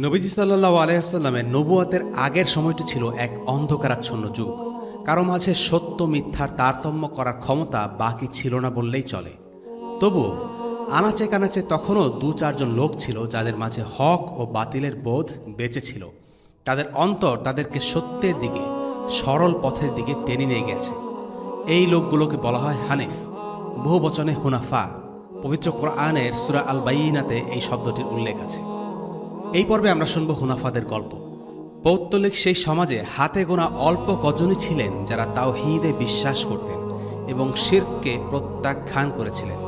নবীজি সাল্লাল্লাহু আলাইহি ওয়াসাল্লামের নবুয়তের আগের সময়টি ছিল এক অন্ধকারাচ্ছন্ন যুগ। কারো মাঝে সত্য মিথ্যার তারতম্য করার ক্ষমতা বাকি ছিল না বললেই চলে। তবুও আনাচে কানাচে তখনও দু চারজন লোক ছিল যাদের মাঝে হক ও বাতিলের বোধ বেঁচে ছিল। তাদের অন্তর তাদেরকে সত্যের দিকে, সরল পথের দিকে টেনে নিয়ে গেছে। এই লোকগুলোকে বলা হয় হানিফ, বহু বচনে হুনাফা। পবিত্র কোরআনের সূরা আল বাইয়িনাতে এই শব্দটির উল্লেখ আছে। এই পর্বে আমরা শুনব হুনাফাদের গল্প। পৌত্তলিক সেই সমাজে হাতে গোনা অল্প কজনই ছিলেন যারা তাওহীদে বিশ্বাস করতেন এবং শিরককে প্রত্যাখ্যান করেছিলেন।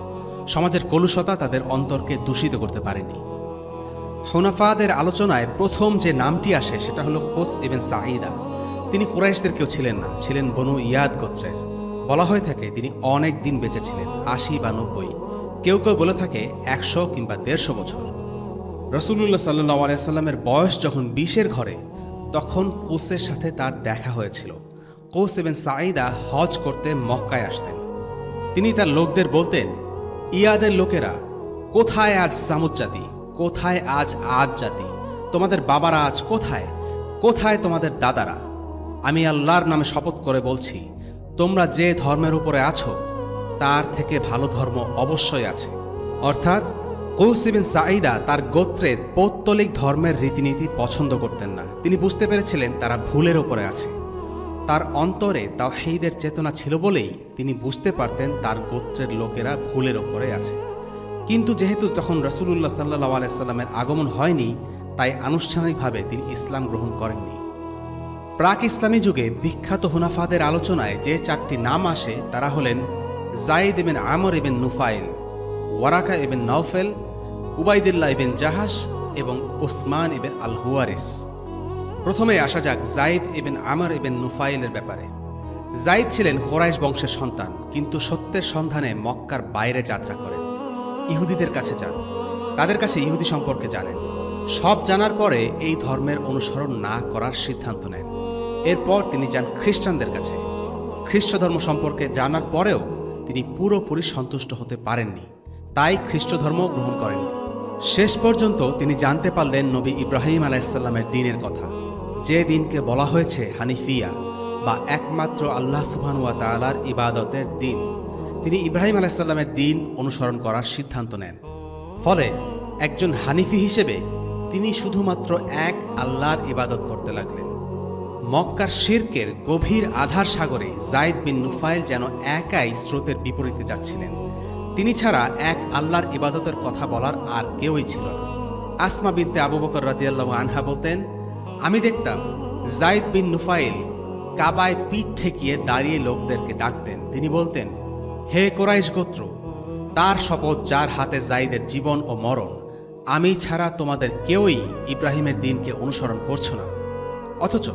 সমাজের কলুষতা তাদের অন্তরকে দূষিত করতে পারেনি। হুনাফাদের আলোচনায় প্রথম যে নামটি আসে সেটা হলো কোস ইবনে সাঈদা। তিনি কুরাইশদের কেউ ছিলেন না, ছিলেন বনু ইয়াদ গোত্রের। বলা হয়ে থাকে তিনি অনেক দিন বেঁচে ছিলেন, ৮০ বা ৯০। কেউ কেউ বলে থাকে ১০০ কিংবা ১৫০ বছর। রাসূলুল্লাহ সাল্লাল্লাহু আলাইহি ওয়াসাল্লামের বয়স যখন ২০-এর ঘরে, তখন কোসের সাথে তার দেখা হয়েছিল। কোস ইবনে সাঈদা হজ করতে মক্কায় আসতেন। তিনি তার লোকদের বলতেন, ইয়াদের লোকেরা, কোথায় আজ সামুদ জাতি, কোথায় আজ আদ জাতি? তোমাদের বাবারা আজ কোথায়? কোথায় তোমাদের দাদারা? আমি আল্লাহর নামে শপথ করে বলছি, তোমরা যে ধর্মের উপরে আছো তার থেকে ভালো ধর্ম অবশ্যই আছে। অর্থাৎ কৌস ইবনে সাঈদা তার গোত্রের পৌত্তলিক ধর্মের রীতিনীতি পছন্দ করতেন না। তিনি বুঝতে পেরেছিলেন তারা ভুলের ওপরে আছে। তার অন্তরে তাওহীদের চেতনা ছিল বলেই তিনি বুঝতে পারতেন তার গোত্রের লোকেরা ভুলের ওপরে আছে। কিন্তু যেহেতু তখন রাসূলুল্লাহ সাল্লাল্লাহু আলাইহি ওয়াসাল্লামের আগমন হয়নি, তাই আনুষ্ঠানিকভাবে তিনি ইসলাম গ্রহণ করেননি। প্রাক ইসলামী যুগে বিখ্যাত হুনাফাদের আলোচনায় যে চারটি নাম আসে তারা হলেন Zayd ibn Amr ibn Nufayl, Waraqah ibn Nawfal, Ubaydullah ibn Jahsh এবং উসমান ইবনে আল হুয়ারিস। প্রথমে আসা যাক যায়েদ ইবনে আমর ইবনে নুফাইলের ব্যাপারে। যায়েদ ছিলেন কুরাইশ বংশের সন্তান, কিন্তু সত্যের সন্ধানে মক্কার বাইরে যাত্রা করেন। ইহুদিদের কাছে যান, তাদের কাছে ইহুদি সম্পর্কে জানেন। সব জানার পরে এই ধর্মের অনুসরণ না করার সিদ্ধান্ত নেন। এরপর তিনি যান খ্রিস্টানদের কাছে। খ্রিস্ট ধর্ম সম্পর্কে জানার পরেও তিনি পুরোপুরি সন্তুষ্ট হতে পারেননি, তাই খ্রিস্ট ধর্ম গ্রহণ করেননি। শেষ পর্যন্ত তিনি জানতে পারলেন নবী ইব্রাহিম আলাইহিসসালামের দ্বীনের কথা, যে দিনকে বলা হয়েছে হানিফিয়া বা একমাত্র আল্লাহ সুবহানাহু ওয়া তাআলার ইবাদতের দিন। তিনি ইব্রাহিম আলাইহিসসালামের দ্বীন অনুসরণ করার সিদ্ধান্ত নেন। ফলে একজন হানিফি হিসেবে তিনি শুধুমাত্র এক আল্লাহর ইবাদত করতে লাগলেন। মক্কার শিরকের গভীর আধার সাগরে যায়েদ বিন নুফাইল যেন একাই স্রোতের বিপরীতে যাচ্ছিলেন। তিনি ছাড়া এক আল্লাহর ইবাদতের কথা বলার আর কেউই ছিল না। আসমা বিনতে আবু বকর রাদিয়াল্লাহু আনহা বলতেন, আমি দেখতাম যায়েদ বিন নুফাইল কাবায় পিঠ ঠেকিয়ে দাঁড়িয়ে লোকদেরকে ডাকতেন। তিনি বলতেন, হে কুরাইশ গোত্র, তার শপথ যার হাতে যায়েদের জীবন ও মরণ, আমি ছাড়া তোমাদের কেউই ইব্রাহিমের দ্বীনকে অনুসরণ করছো না। অথচ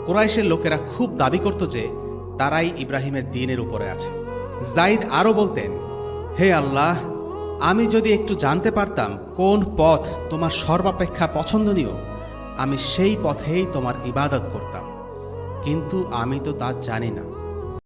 কুরাইশের লোকেরা খুব দাবি করত যে তারাই ইব্রাহিমের দ্বীনের উপরে আছে। যায়েদ আরও বলতেন, হে আল্লাহ, আমি যদি একটু জানতে পারতাম কোন পথ তোমার সর্বাপেক্ষা পছন্দনীয়, আমি সেই পথেই তোমার ইবাদত করতাম, কিন্তু আমি তো তা জানি না।